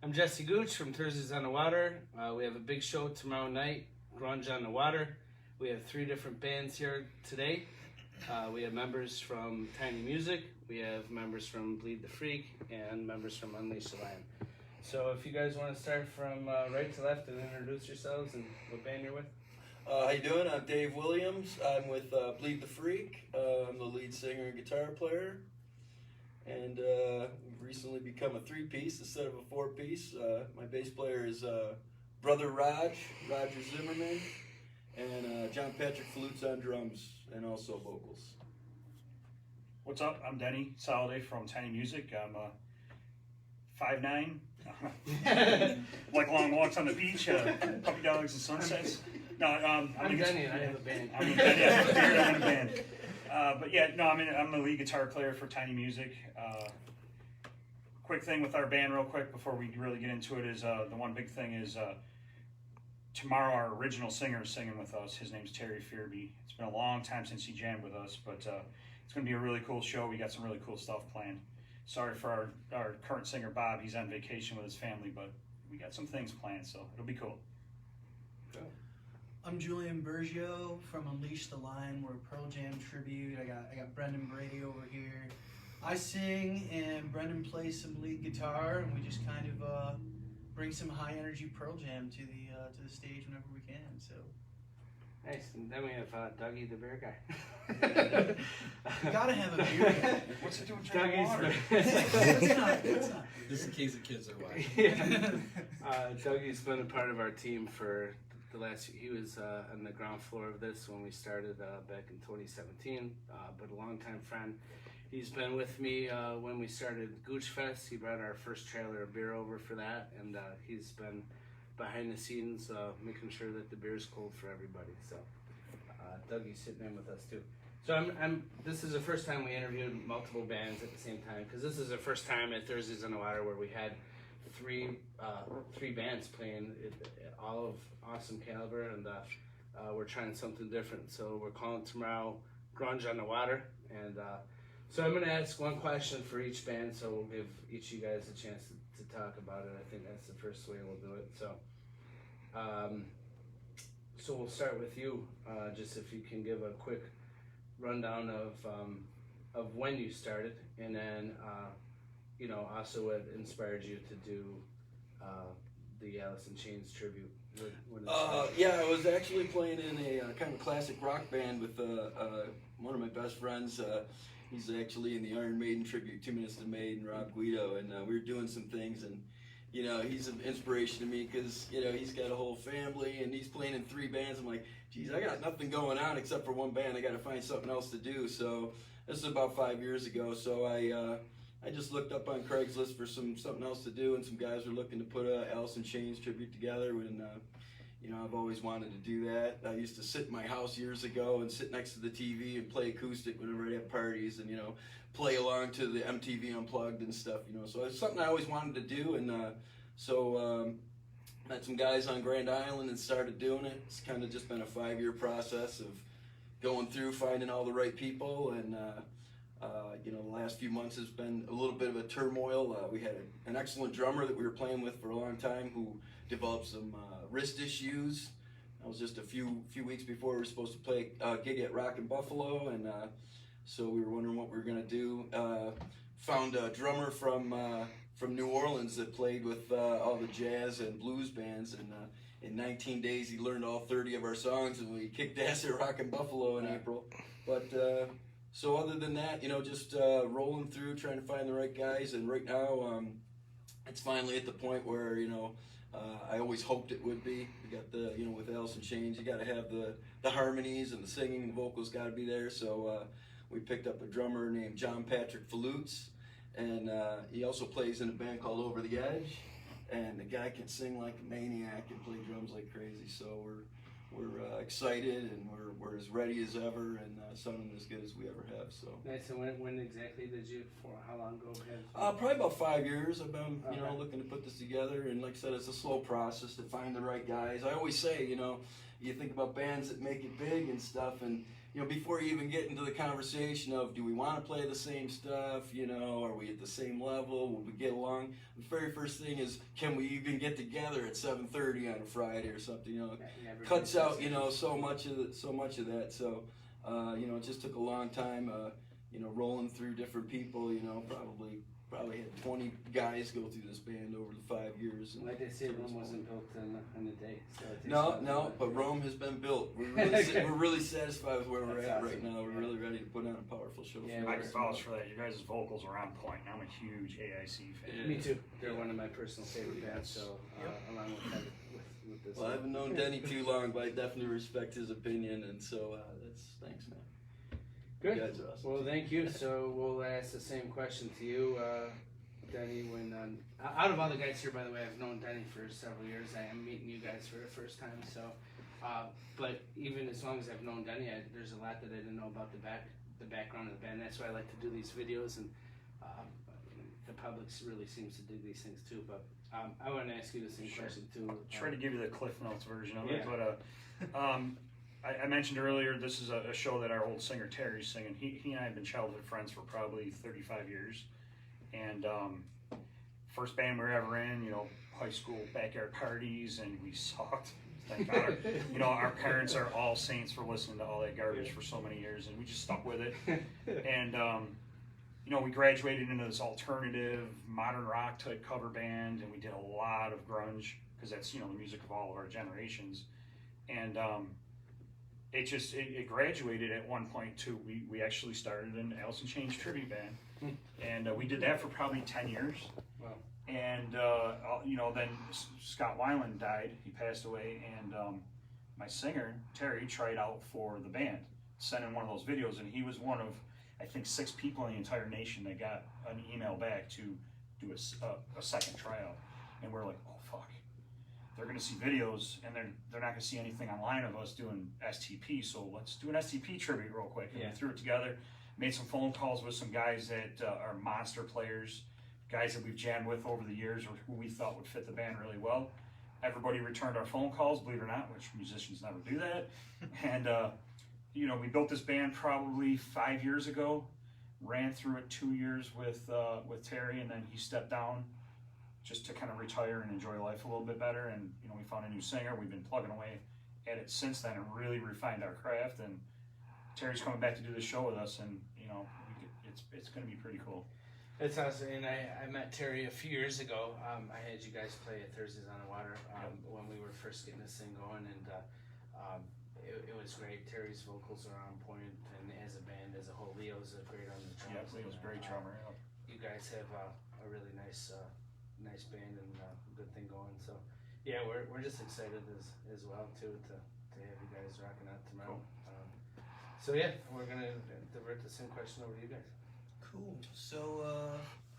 I'm Jesse Gooch from Thursdays on the Water. We have a big show tomorrow night, Grunge on the Water. We have 3 different bands here today. We have members from Tiny Music, we have members from Bleed the Freak, and members from Unleash the Lion. So if you guys want to start from right to left and introduce yourselves and what band you're with. How you doing? I'm Dave Williams. I'm with Bleed the Freak. I'm the lead singer and guitar player. And we've recently become a 3-piece instead of a 4-piece. My bass player is Brother Roger Zimmerman, and John Patrick Flutes on drums and also vocals. What's up? I'm Denny Soliday from Tiny Music. I'm 5'9", like long walks on the beach, puppy dogs and sunsets. No, I'm Denny and I have a band. I'm Denny, I have a beard, I'm in a band. But yeah, no, I'm the lead guitar player for Tiny Music. Quick thing with our band real quick before we really get into it is the one big thing is tomorrow our original singer is singing with us. His name's Terry Fearby. It's been a long time since he jammed with us, but it's going to be a really cool show. We got some really cool stuff planned. Sorry for our current singer Bob, he's on vacation with his family, but we got some things planned, so it'll be cool. I'm Julian Bergio from Unleash the Lion. We're a Pearl Jam tribute. I got Brendan Brady over here. I sing and Brendan plays some lead guitar, and we just kind of bring some high energy Pearl Jam to the stage whenever we can. So Nice, and then we have Dougie the beer guy. you gotta have a beer guy. What's it doing drinking water? That's not. Just in case the kids are watching. Yeah. Dougie's been a part of our team for the last. He was on the ground floor of this when we started back in 2017, but a longtime friend. He's been with me when we started Gooch Fest. He brought our first trailer of beer over for that, and he's been behind the scenes making sure that the beer's cold for everybody. So Dougie's sitting in with us too. So this is the first time we interviewed multiple bands at the same time, because this is the first time at Thursdays on the Water where we had three bands playing, all of awesome caliber, and we're trying something different. So we're calling tomorrow Grunge on the Water, and so I'm going to ask one question for each band, so we'll give each of you guys a chance to talk about it. I think that's the first way we'll do it. So we'll start with you, just if you can give a quick rundown of when you started, and then also what inspired you to do the Alice in Chains tribute. Yeah, I was actually playing in a kind of classic rock band with one of my best friends. He's actually in the Iron Maiden tribute, 2 Minutes to Maiden, Rob Guido, and we were doing some things, and he's an inspiration to me because he's got a whole family and he's playing in 3 bands. I'm like, geez, I got nothing going on except for one band. I got to find something else to do. So this is about 5 years ago. So I just looked up on Craigslist for something else to do, and some guys were looking to put a Alice in Chains tribute together. And I've always wanted to do that. I used to sit in my house years ago and sit next to the TV and play acoustic whenever I had parties, and play along to the MTV Unplugged and stuff. So it's something I always wanted to do, and met some guys on Grand Island and started doing it. It's kind of just been a 5-year process of going through, finding all the right people, and the last few months has been a little bit of a turmoil. We had an excellent drummer that we were playing with for a long time who developed some wrist issues. That was just a few weeks before we were supposed to play a gig at Rock in Buffalo, and so we were wondering what we were going to do. Found a drummer from New Orleans that played with all the jazz and blues bands, and in 19 days he learned all 30 of our songs, and we kicked ass at Rock in Buffalo in April. But so other than that, just rolling through, trying to find the right guys, and right now it's finally at the point where I always hoped it would be. We got the with Alice in Chains, you got to have the harmonies and the singing and the vocals got to be there. So we picked up a drummer named John Patrick Flutes, and he also plays in a band called Over the Edge. And the guy can sing like a maniac and play drums like crazy. So we're excited, and we're as ready as ever, and sounding as good as we ever have. So nice. And when exactly did you? For how long ago? Probably about 5 years. I've been looking to put this together, and like I said, it's a slow process to find the right guys. I always say, you think about bands that make it big and stuff, and before you even get into the conversation of do we want to play the same stuff, are we at the same level, will we get along? The very first thing is, can we even get together at 7:30 on a Friday or something? Cuts out so much of that. So it just took a long time. Rolling through different people. Probably had 20 guys go through this band over the 5 years. Like they say, Rome wasn't built in a day. So it takes No, but Rome has been built. We're really satisfied with where we're That's at awesome. right now. We're really ready to put on a powerful show. Yeah, for I you can guys. vouch for that. You guys' vocals are on point. I'm a huge AIC fan. Me too. They're one of my personal favorite bands. So along with that, with this. Well, I haven't known Denny too long, but I definitely respect his opinion, and so thanks, man. Good. You guys are awesome. Well, thank you. So we'll ask the same question to you, Denny. When out of all the guys here, by the way, I've known Denny for several years. I am meeting you guys for the first time. So, but even as long as I've known Denny, there's a lot that I didn't know about the background of the band. That's why I like to do these videos, and the public really seems to dig these things too. But I want to ask you the same question too. Try to give you the Cliff Notes version of it, Yeah. but I mentioned earlier this is a show that our old singer Terry's singing. He and I have been childhood friends for probably 35 years, and first band we were ever in, high school backyard parties, and we sucked. Thank God. Our parents are all saints for listening to all that garbage for so many years, and we just stuck with it. And we graduated into this alternative modern rock type cover band, and we did a lot of grunge because that's the music of all of our generations. And it graduated at one point to we actually started an Alice in Chains tribute band, and we did that for probably 10 years. Wow. And then Scott Weiland died. He passed away, and my singer Terry tried out for the band, sent in one of those videos, and he was one of I think 6 people in the entire nation that got an email back to do a second tryout. And we're like, oh fuck, they're gonna see videos and they're not gonna see anything online of us doing STP, so let's do an STP tribute real quick. And we threw it together, made some phone calls with some guys that are monster players, guys that we've jammed with over the years or who we thought would fit the band really well. Everybody returned our phone calls, believe it or not, which musicians never do that. And we built this band probably 5 years ago, ran through it 2 years with Terry, and then he stepped down just to kind of retire and enjoy life a little bit better. And we found a new singer. We've been plugging away at it since then and really refined our craft. And Terry's coming back to do the show with us, and it's going to be pretty cool. It's awesome, and I met Terry a few years ago. I had you guys play at Thursdays on the Water when we were first getting this thing going, and it was great. Terry's vocals are on point, and as a band, as a whole, Leo's great on the drums. Yeah, Leo's a great drummer. You guys have a really nice band and a good thing going. So, yeah, we're just excited as well too to have you guys rocking out tomorrow. Cool. So yeah, we're gonna divert the same question over to you guys. Cool. So,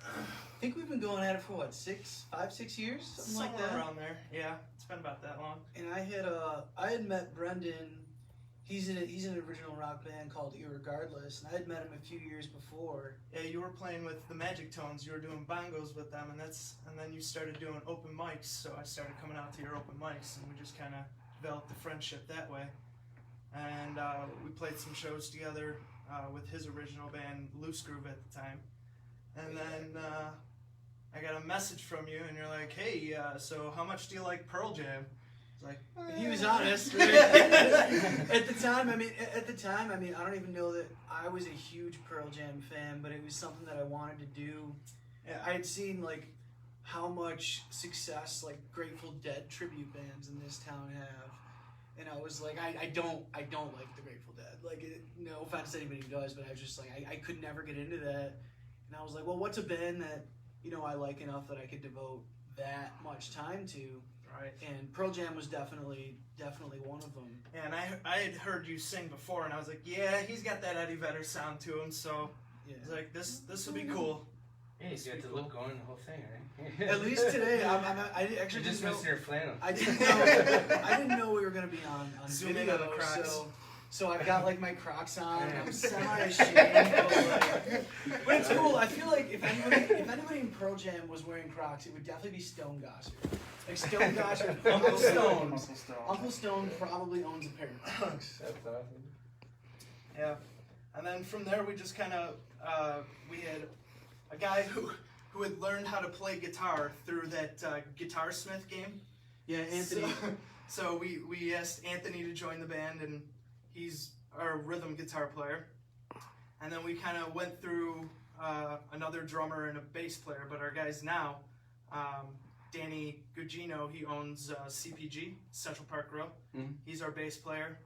I think we've been going at it for what, 5, 6 years? Something like that? Around there. Yeah, it's been about that long. And I had met Brendan. He's in an original rock band called Irregardless, and I had met him a few years before. Yeah, you were playing with the Magic Tones. You were doing bongos with them, and then you started doing open mics. So I started coming out to your open mics, and we just kind of developed the friendship that way. And we played some shows together with his original band, Loose Groove, at the time. And then I got a message from you, and you're like, "Hey, so how much do you like Pearl Jam?" Like, And he was honest. Right? At the time, I mean, I don't even know that I was a huge Pearl Jam fan, but it was something that I wanted to do. I had seen like how much success like Grateful Dead tribute bands in this town have, and I was like, I don't like the Grateful Dead. Like, no offense to anybody who does, but I was just like, I could never get into that. And I was like, well, what's a band that I like enough that I could devote that much time to? right. And Pearl Jam was definitely one of them. And I had heard you sing before, and I was like, yeah, he's got that Eddie Vedder sound to him, so Yeah. I was like, this will be cool. Yeah, you got the look going, the whole thing, right? At least today, I You actually just didn't missed know. your flannel. I didn't know we were gonna be on Zoom in video. on the Crocs. So I've got like my Crocs on. I'm semi-ashamed, but it's cool. I feel like if anybody in Pearl Jam was wearing Crocs, it would definitely be Stone Gossard. Like Stone Gossard, Uncle Stone. Uncle Stone probably owns a pair of Crocs. That's awesome. Yeah, and then from there we just kind of we had a guy who had learned how to play guitar through that Guitar Smith game. Yeah, Anthony. So we asked Anthony to join the band, and he's our rhythm guitar player. And then we kind of went through another drummer and a bass player, but our guys now, Danny Gugino, he owns CPG, Central Park Grill. Mhm. He's our bass player.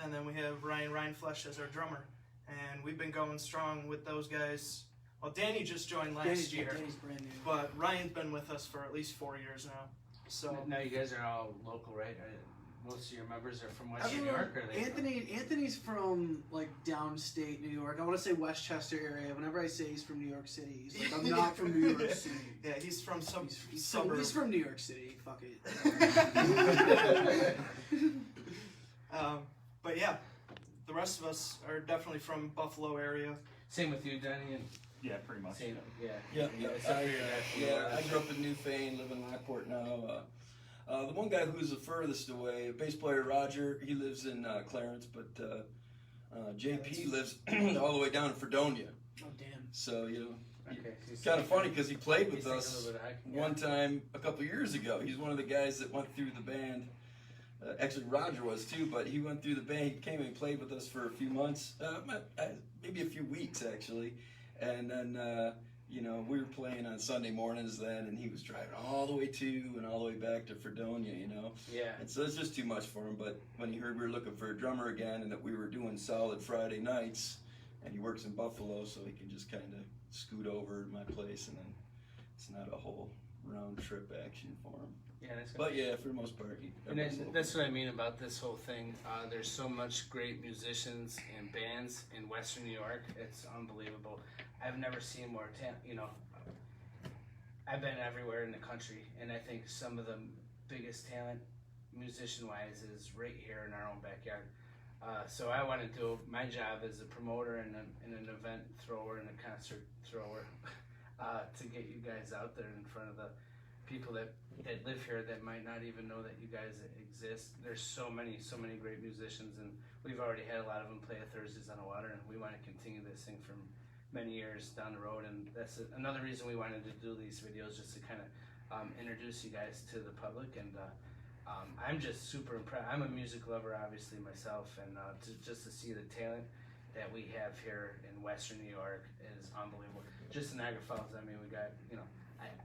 And then we have Ryan Reinflesch as our drummer. And we've been going strong with those guys. Well, Danny just joined last year, Danny's brand new. but Ryan's been with us for at least 4 years now. So Now you guys are all local, right? Most of your members are from Western New York, or are they? Anthony's from like downstate New York. I want to say Westchester area. Whenever I say he's from New York City, he's like, I'm not from New York City. yeah, he's from some He's suburb. from New York City. Fuck it. But yeah, the rest of us are definitely from Buffalo area. Same with you, Danny, and Yeah, pretty much. same. Yeah. Yeah, Except for your dad from I Florida. grew up in Newfane, live in Lockport now. The one guy who's the furthest away, bass player Roger, he lives in Clarence, but JP lives all the way down in Fredonia. Oh damn. So, you know, Okay. it's kind of funny because he played with He's taking a us little bit of hiking. one time a couple years ago. He's one of the guys that went through the band. Actually, Roger was too, but he went through the band. He came and played with us for a few months, maybe a few weeks actually, and then you know, we were playing on Sunday mornings then, and he was driving all the way to and all the way back to Fredonia, you know. Yeah. And so it's just too much for him. But when he heard we were looking for a drummer again, and that we were doing solid Friday nights, and he works in Buffalo, so he can just kind of scoot over to my place, and then it's not a whole round trip action for him. Yeah, that's good. But yeah, for the most part, And that's what I mean about this whole thing. There's so much great musicians and bands in Western New York. It's unbelievable. I've never seen more talent. You know, I've been everywhere in the country, and I think some of the biggest talent, musician-wise, is right here in our own backyard. So I want to do my job as a promoter and an event thrower and a concert thrower to get you guys out there in front of the people that live here that might not even know that you guys exist. There's so many great musicians, and we've already had a lot of them play at Thursdays on the Water, and we want to continue this thing from many years down the road. And that's another reason we wanted to do these videos, just to kind of introduce you guys to the public. And I'm just super impressed. I'm a music lover, obviously, myself, and just to see the talent that we have here in Western New York is unbelievable. Just in Niagara Falls, I mean, we got, you know,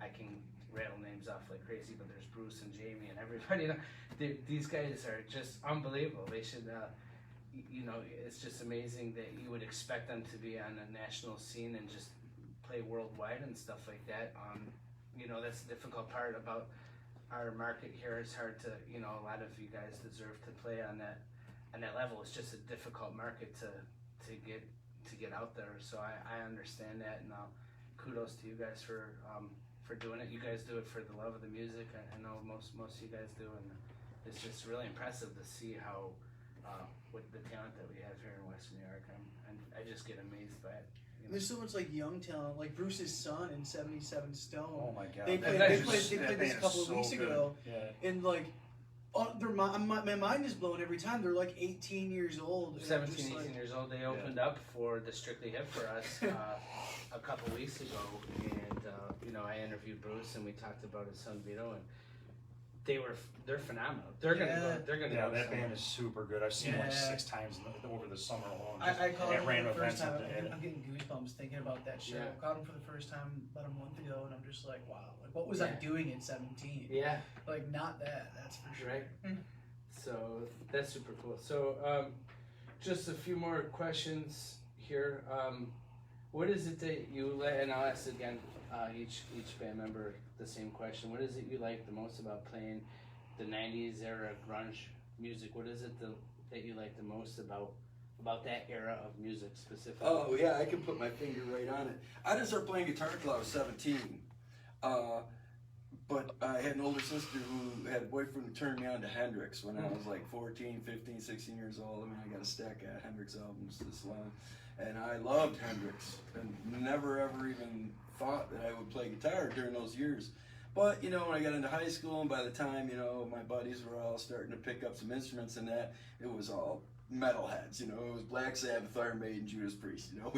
I can rattle names off like crazy, but there's Bruce and Jamie and everybody. You know, these guys are just unbelievable. They should, you know, it's just amazing that you would expect them to be on a national scene and just play worldwide and stuff like that. You know, that's the difficult part about our market here. It's hard to, you know, a lot of you guys deserve to play on that level. It's just a difficult market to get out there. So I understand that, and kudos to you guys for doing it. You guys do it for the love of the music. I know most of you guys do, and it's just really impressive to see how with the talent that we have here in Western New York. I just get amazed by it. You know? There's so much like young talent, like Bruce's son in 77 Stone. Oh my god. They That played band is- this that a band is couple of so weeks good. ago, Yeah. and like, my mind is blown every time. They're like 18 years old. and I'm 17, just 18 like, years old. They opened up for the Strictly Hip for us a couple weeks ago, and you know, I interviewed Bruce and we talked about his son Vito, and they're phenomenal. They're gonna Yeah. go. They're gonna Yeah, go. that somewhere. band is super good. I've seen them like Yeah. 6 times over the summer alone. I caught him at for random the first events time. at the I'm getting goosebumps thinking about that show. Yeah. I caught him for the first time about a month ago, and I'm just like, wow. Like, what was I Yeah. doing at 17? Yeah. Like, not that. That's for sure. Right. So that's super cool. So just a few more questions here. What is it that you like? And I'll ask again each band member the same question. What is it you like the most about playing the '90s era grunge music? What is it that you like the most about that era of music specifically? Oh yeah, I can put my finger right on it. I didn't start playing guitar until I was 17. But I had an older sister who had a boyfriend who turned me on to Hendrix when I was like 14, 15, 16 years old. I mean, I got a stack of Hendrix albums this long. And I loved Hendrix and never ever even thought that I would play guitar during those years. But, you know, when I got into high school and by the time, you know, my buddies were all starting to pick up some instruments and that, it was all metalheads. You know, it was Black Sabbath, Iron Maiden, Judas Priest. You know,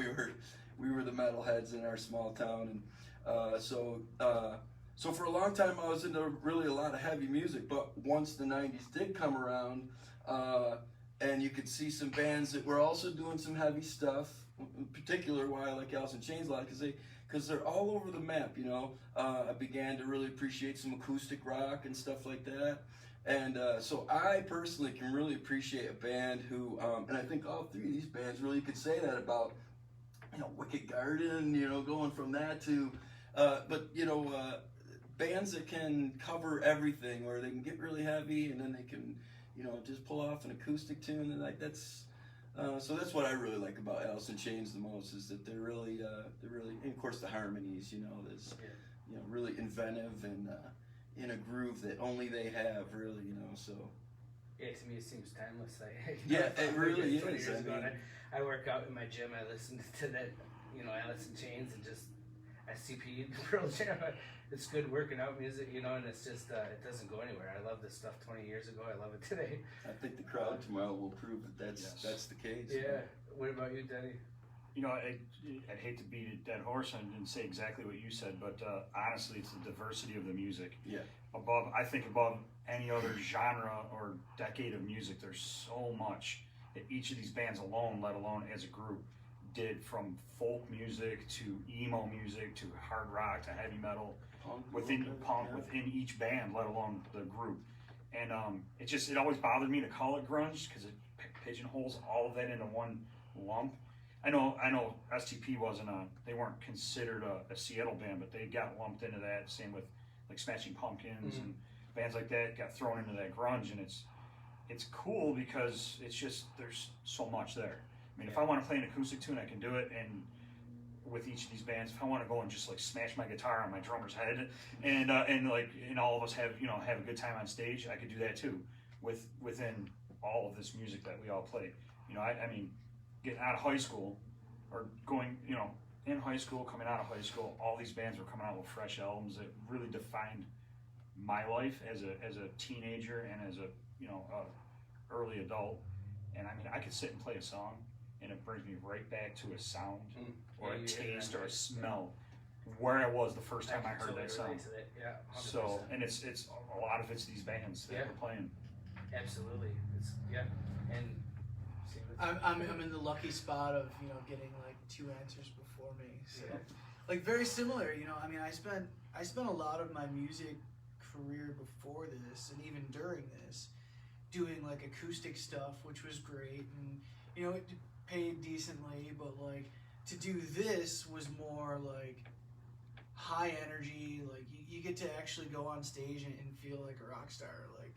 we were the metalheads in our small town, and so for a long time I was into really a lot of heavy music. But once the '90s did come around, and you could see some bands that were also doing some heavy stuff. In particular, why I like Alice in Chains a lot, because they're all over the map. You know, I began to really appreciate some acoustic rock and stuff like that. And so I personally can really appreciate a band who, and I think all three of these bands really could say that about, you know, Wicked Garden, you know, going from that to, but, you know, bands that can cover everything, where they can get really heavy and then they can, you know, just pull off an acoustic tune, and like that's, so that's what I really like about Alice in Chains the most, is that they're really, and of course the harmonies, you know, there's, you know, really inventive and in a groove that only they have, really, you know, so. Yeah, to me it seems timeless. Yeah, it really is. 20 years ago, mean, and I work out in my gym. I listen to that, you know, Alice in Chains and just SCP Pearl Jam. It's good working out music, you know, and it's just it doesn't go anywhere. I love this stuff 20 years ago. I love it today. I think the crowd tomorrow will prove that that's the case. Yeah. What about you, Denny? You know, I'd hate to beat a dead horse and say exactly what you said, but honestly, it's the diversity of the music. Yeah. I think above any other genre or decade of music, there's so much that each of these bands alone, let alone as a group, did, from folk music to emo music to hard rock to heavy metal, within each band, let alone the group. And it always bothered me to call it grunge, because it pigeonholes all of that into one lump. I know STP they weren't considered a Seattle band, but they got lumped into that. Same with like Smashing Pumpkins and bands like that got thrown into that grunge, and it's cool because it's just, there's so much there. I mean, if I want to play an acoustic tune, I can do it, and with each of these bands, if I want to go and just like smash my guitar on my drummer's head, and all of us have a good time on stage, I could do that too, within all of this music that we all play. You know, I mean, getting out of high school, or going, you know, in high school, coming out of high school, all these bands were coming out with fresh albums that really defined my life as a teenager and as a, you know, early adult. And I mean, I could sit and play a song, and it brings me right back to a sound or a taste or a smell where I was the first time I heard that song. Yeah, 100%. So, and it's a lot of it's these bands that we're playing. Absolutely, and I'm in the lucky spot of, you know, getting like two answers before me, so like very similar. You know, I mean, I spent a lot of my music career before this, and even during this, doing like acoustic stuff, which was great, and you know, it paid decently, but like to do this was more like high energy. Like you get to actually go on stage and feel like a rock star. Like,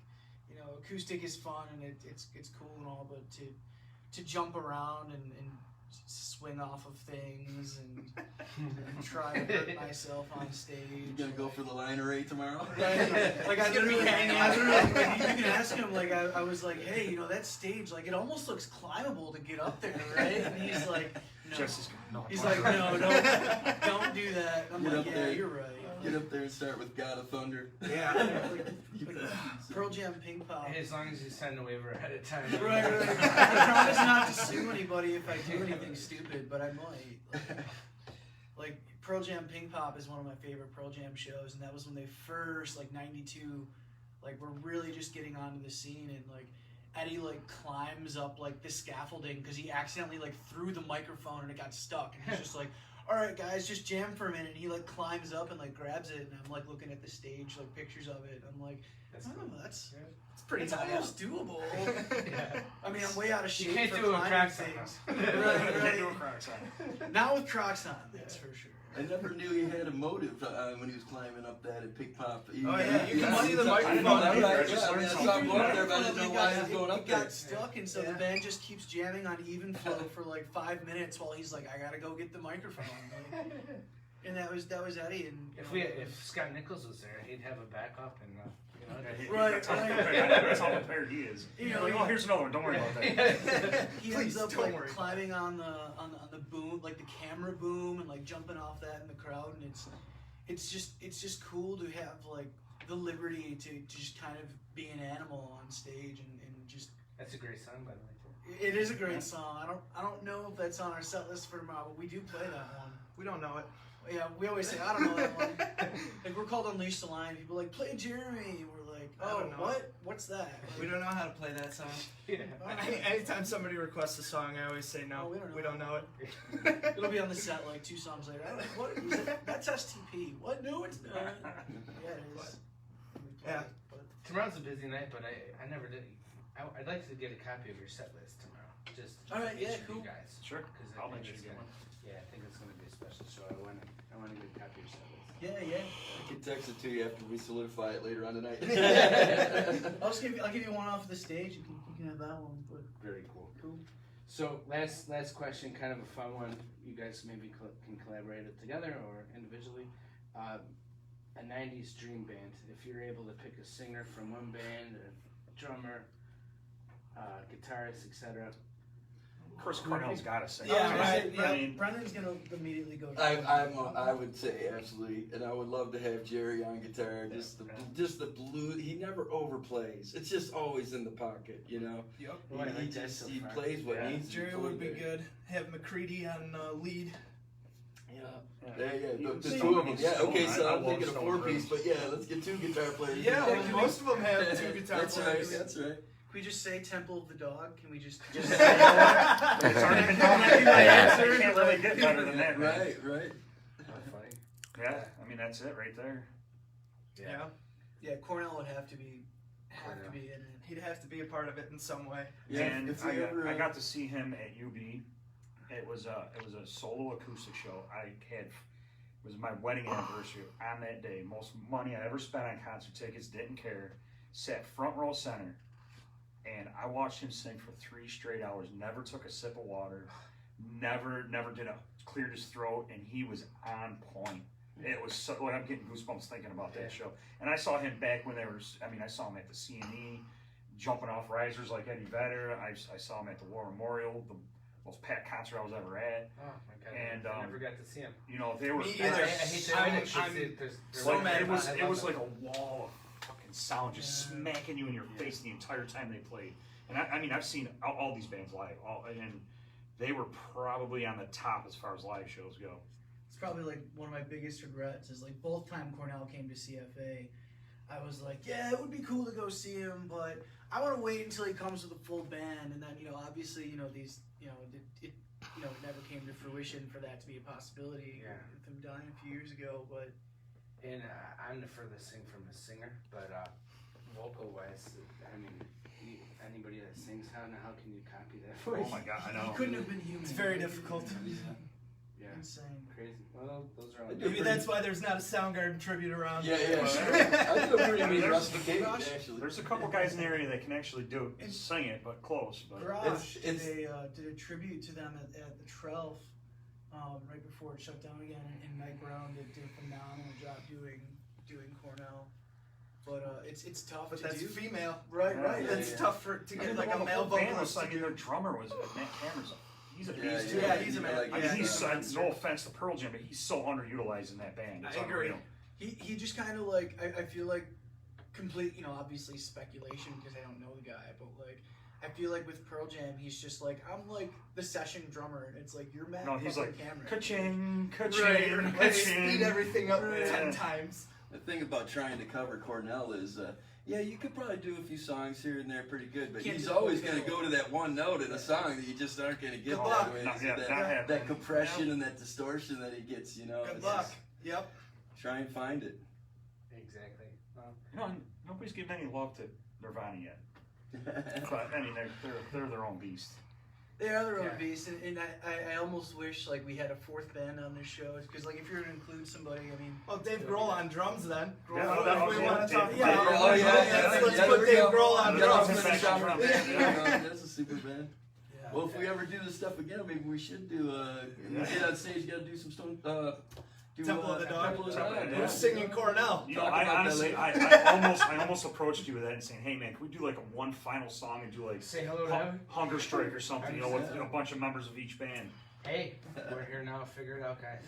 you know, acoustic is fun and it's cool and all, but to jump around and swing off of things and try to hurt myself on stage. You gonna go for the liner eight tomorrow? Like I literally, like, you can ask him. Like I was like, hey, you know, that stage, like it almost looks climbable to get up there, right? And he's like, no. He's like, no, don't do that. And I'm like, yeah, you're right. Get up there and start with God of Thunder. Yeah. Pearl Jam Ping Pong. As long as you send a waiver ahead of time. Right. I promise not to sue anybody if I do anything stupid, but I might. Like Pearl Jam Ping Pop is one of my favorite Pearl Jam shows, and that was when they first, like '92, like were really just getting onto the scene, and like Eddie like climbs up like the scaffolding because he accidentally like threw the microphone and it got stuck, and he's just like, all right guys, just jam for a minute, and he like climbs up and like grabs it, and I'm like looking at the stage, like pictures of it, I'm like, that's pretty it's almost doable. Yeah. I mean, I'm way out of shape. You can't for do a climbing Crocs things. on. Right. Can't do a Crocs on. Not with Crocs on, that's for sure. I never knew he had a motive when he was climbing up that at Pig Pop. You can see the I microphone. know, I right, just yeah, learned I something. saw him go up there, but I didn't know why he was going up It there. got stuck, and so the band just keeps jamming on even flow for like 5 minutes while he's like, I gotta go get the microphone. Like, and that was Eddie. And If Scott Nichols was there, he'd have a backup, and Right. That's how prepared he is. You know, like, oh, here's another one. Don't worry about that. he ends up like climbing on the boom, like the camera boom, and like jumping off that in the crowd, and it's just cool to have like the liberty to just kind of be an animal on stage and just. That's a great song, by the way. It is a great song. I don't know if that's on our set list for tomorrow, but we do play that one. We don't know it. Yeah, we always say I don't know that one. Like we're called Unleash the Lion. People are like play Jeremy. We're like, I oh don't know. what? What's that? We don't know how to play that song. Yeah. Anytime somebody requests a song, I always say no. Oh, we don't know it. It'll be on the set like 2 songs later. I'm like, what is it? That's STP. What? No, it's not. Yeah, it is. Yeah. Tomorrow's a busy night, but I never did. I'd like to get a copy of your set list tomorrow. Just All right, yeah, each of cool. you guys. Sure. Because I'll make sure you get one. Yeah, I think it's gonna be a special show. I want to get a copy of your set list. Yeah. I can text it to you after we solidify it later on tonight. I'll give you one off the stage. You can have that one. But Very cool. cool. So last question, kind of a fun one. You guys maybe can collaborate it together or individually. A 90s dream band. If you're able to pick a singer from one band, a drummer, guitarist, etc. Of course, Cornell's got to sing. Yeah, right, yeah. I mean, Brendan's gonna immediately go. I would say absolutely, and I would love to have Jerry on guitar. Just the blue. He never overplays. It's just always in the pocket, you know. Yep. Oh, I like that so He far. plays what Yeah. needs to be Jerry would be played. good. Have McCready on lead. Yeah, the See, two of them. Stone, Yeah, okay, I so I'm love thinking a Stone 4-piece, drums. but yeah, let's get 2 guitar players. Yeah, well, most of them have 2 guitar That's right, players. that's right. Can we just say Temple of the Dog? Can we just? It's already been done. I can't really get better than that, man. Right. Oh, funny. Yeah, I mean that's it right there. Yeah. Yeah, Cornell would have to be Cornell. in it. He'd have to be a part of it in some way. Yeah, And if we ever, I got to see him at UB. It was a solo acoustic show. It was my wedding anniversary on that day. Most money I ever spent on concert tickets. Didn't care. Sat front row center, and I watched him sing for 3 straight hours. Never took a sip of water. Never did cleared his throat, and he was on point. It was so. I'm getting goosebumps thinking about that show. And I saw him back when they were. I mean, I saw him at the CME, jumping off risers like Eddie Vedder. I saw him at the War Memorial, the most packed concert I was ever at. Oh my god! And, I never got to see him. You know, they were. Me I either. hate to admit it, 'cause there's so like- mad It was I love like them. a wall of fucking sound just Yeah. smacking you in your face the entire time they played. And I mean, I've seen all these bands live, and they were probably on the top as far as live shows go. It's probably like one of my biggest regrets is like both time Cornell came to CFA, I was like, yeah, it would be cool to go see him, but I want to wait until he comes with a full band. And then, obviously, these, it never came to fruition for that to be a possibility with him dying a few years ago. But And I'm the furthest thing from a singer, but vocal wise, I mean, anybody that sings, how can you copy that voice? Oh my god, I know. he couldn't have been human. It's very difficult. Yeah, Insane. crazy. Well, those are all. Maybe that's why there's not a Soundgarden tribute around. Yeah, sure. I feel pretty mean There's- rusticated, Gosh. actually. There's a couple guys in the area that can actually sing it, but close. But Garage It's- did a tribute to them at the Trelf right before it shut down again, and Mike Brown did a phenomenal job doing Cornell. But it's tough But to that's do. female. Right, right. That's Yeah. tough to I get mean, like the a male whole band vocalist. was, I mean, their drummer was Matt Cameron's. He's a Yeah, beast. Yeah, he's a man. I like I mean, Yeah, he's yeah. no offense to Pearl Jam, but he's so underutilized in that band. It's I agree. unreal. He just kind of like I feel like complete obviously speculation because I don't know the guy, but like I feel like with Pearl Jam he's just like I'm like the session drummer, and it's like you're Matt. No, he's fucking like Cameron. ka-ching, ka-ching, Right, right. Speed ka-ching. everything up Yeah. 10 times. The thing about trying to cover Cornell is, you could probably do a few songs here and there pretty good, but Can't he's do always the going to whole go to that one note in a song that you just aren't going to get Good that luck. way. Not- yeah, that, not happening. that compression and that distortion that he gets, Good it's luck. just- Yep. try and find it. Exactly. Well, You know, nobody's giving any love to Nirvana yet. But I mean, they're their own beast. They are their own Yeah. beast, and I almost wish like we had a fourth band on this show because like if you're gonna include somebody, I mean. Well, Dave Grohl on drums then. Yeah, If that we was- want to yeah, talk Dave- about Oh, it, yeah, let's there put we Dave go. Grohl on Yeah, drums. that's a section drum. There you go. That's a super band. Yeah. Well, if we ever do this stuff again, maybe we should do. When we get on stage, you got to do some stone. Temple of the Dog. Temple of the Temple of Dog. the Who's singing Cornell? You know, Talk I about that honestly, later. I almost approached you with that and saying, "Hey, man, can we do like a one final song and do like say hello to him. Hunger Strike or something? You know, with Yeah. a bunch of members of each band." Hey, we're here now. Figure it out, guys.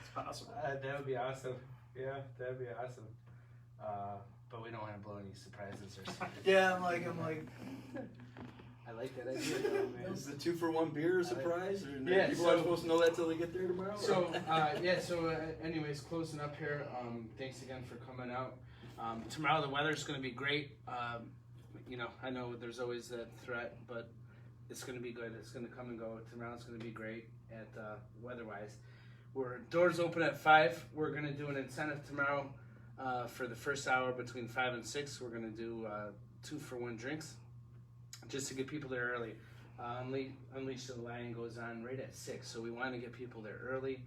It's possible. That would be awesome. Yeah, that'd be awesome. But we don't want to blow any surprises or something. Yeah, I'm like, I like that idea, though, man. Is the 2-for-1 beer a surprise? Or Yeah, people so- aren't supposed to know that till they get there tomorrow? So, anyways, closing up here. Thanks again for coming out. Tomorrow the weather's going to be great. I know there's always that threat, but it's going to be good. It's going to come and go. Tomorrow's going to be great at weather-wise. Doors open at 5. We're going to do an incentive tomorrow for the first hour between 5 and 6. We're going to do 2-for-1 drinks just to get people there early. Unleash the Lion goes on right at 6, so we want to get people there early.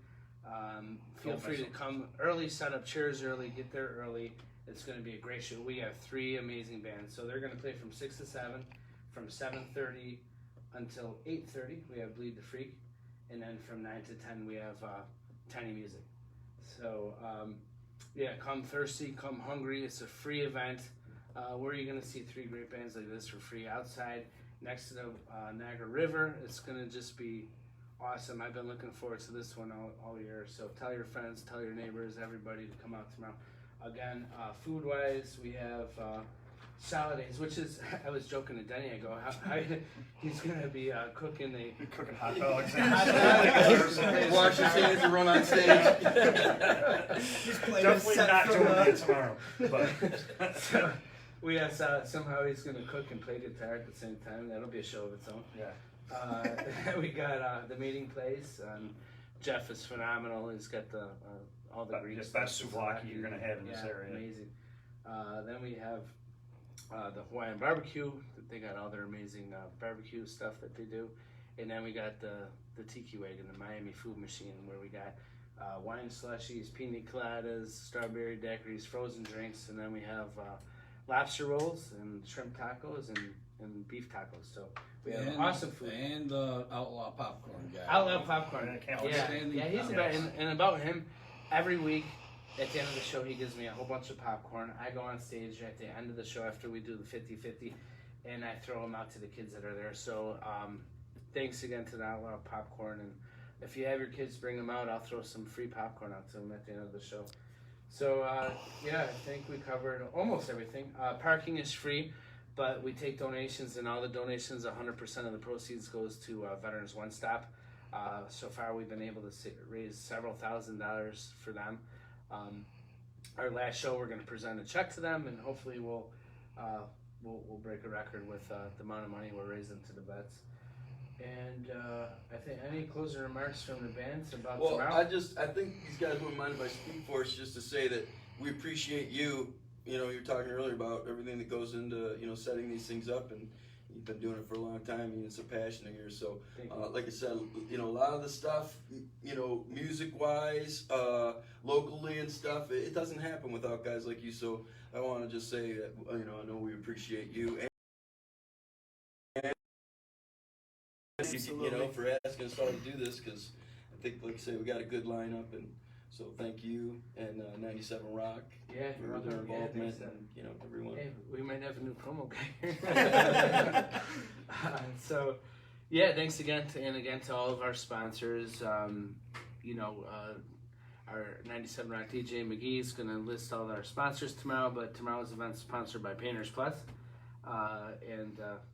Feel free to come early, set up chairs early, get there early. It's going to be a great show. We have 3 amazing bands, so they're going to play from 6 to 7, from 7:30 until 8:30. We have Bleed the Freak, and then from 9 to 10 we have Tiny Music. So come thirsty, come hungry. It's a free event. Where are you going to see 3 great bands like this for free outside next to the Niagara River? It's going to just be awesome. I've been looking forward to this one all year. So tell your friends, tell your neighbors, everybody to come out tomorrow. Again, food-wise, we have Salads, which is, I was joking to Denny, I go, he's going to be cooking Cooking hot dogs. Wash his hands and run on stage. He's playing Definitely not doing that tomorrow. But So, we have somehow he's going to cook and play guitar at the same time. That'll be a show of its own. yeah. We got the meeting place. Jeff is phenomenal. He's got all the Greek The stuff. best souvlaki you're gonna have in this area. Amazing. Then we have the Hawaiian barbecue. They got all their amazing barbecue stuff that they do. And then we got the Tiki Wagon, the Miami Food Machine, where we got wine slushies, pina coladas, strawberry daiquiris, frozen drinks, and then we have lobster rolls and shrimp tacos and beef tacos. So we have awesome food. And the Outlaw Popcorn guy. Outlaw Popcorn. I can't Yeah, stand yeah, he's the- about, and about him, every week at the end of the show, he gives me a whole bunch of popcorn. I go on stage at the end of the show after we do the 50-50, and I throw them out to the kids that are there. So thanks again to the Outlaw Popcorn, and if you have your kids, bring them out. I'll throw some free popcorn out to them at the end of the show. So I think we covered almost everything. Parking is free, but we take donations, and all the donations, 100% of the proceeds goes to Veterans One Stop. So far, we've been able to raise several $1,000s for them. Our last show, we're going to present a check to them, and hopefully we'll break a record with the amount of money we're raising to the vets. And I think any closing remarks from the bands about Well, tomorrow? I think these guys wouldn't mind if I speak for us just to say that we appreciate you. You know, you were talking earlier about everything that goes into, setting these things up, and you've been doing it for a long time, and it's a passion of yours. So, like I said, a lot of the stuff, music-wise, locally and stuff, it doesn't happen without guys like you. So I want to just say that, I know we appreciate you. And for asking us all to do this, because I think, like I say, we got a good lineup, and so thank you and 97 Rock for their involvement, and everyone. Hey, we might have a new promo guy. So, thanks again to all of our sponsors. Our 97 Rock DJ McGee is going to list all of our sponsors tomorrow, but tomorrow's event is sponsored by Painters Plus.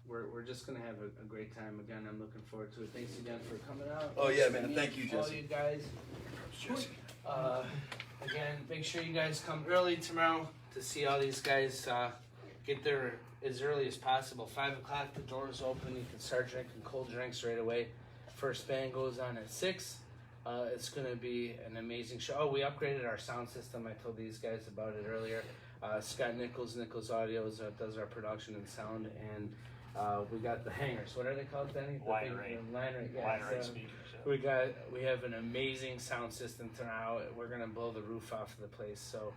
We're just going to have a great time. Again, I'm looking forward to it. Thanks again for coming out. Oh, yeah, man. Thank you, all Jesse. you guys. Again, make sure you guys come early tomorrow to see all these guys get there as early as possible. 5 o'clock, the doors open. You can start drinking cold drinks right away. First band goes on at 6. It's going to be an amazing show. Oh, we upgraded our sound system. I told these guys about it earlier. Scott Nichols Audio does our production and sound, and we got the hangers. What are they called, Denny? Line rate. Line rate, yeah. Line rate So speakers. we have an amazing sound system tomorrow. We're gonna blow the roof off of the place. So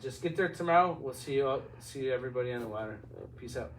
just get there tomorrow. We'll see you everybody on the water. Peace out.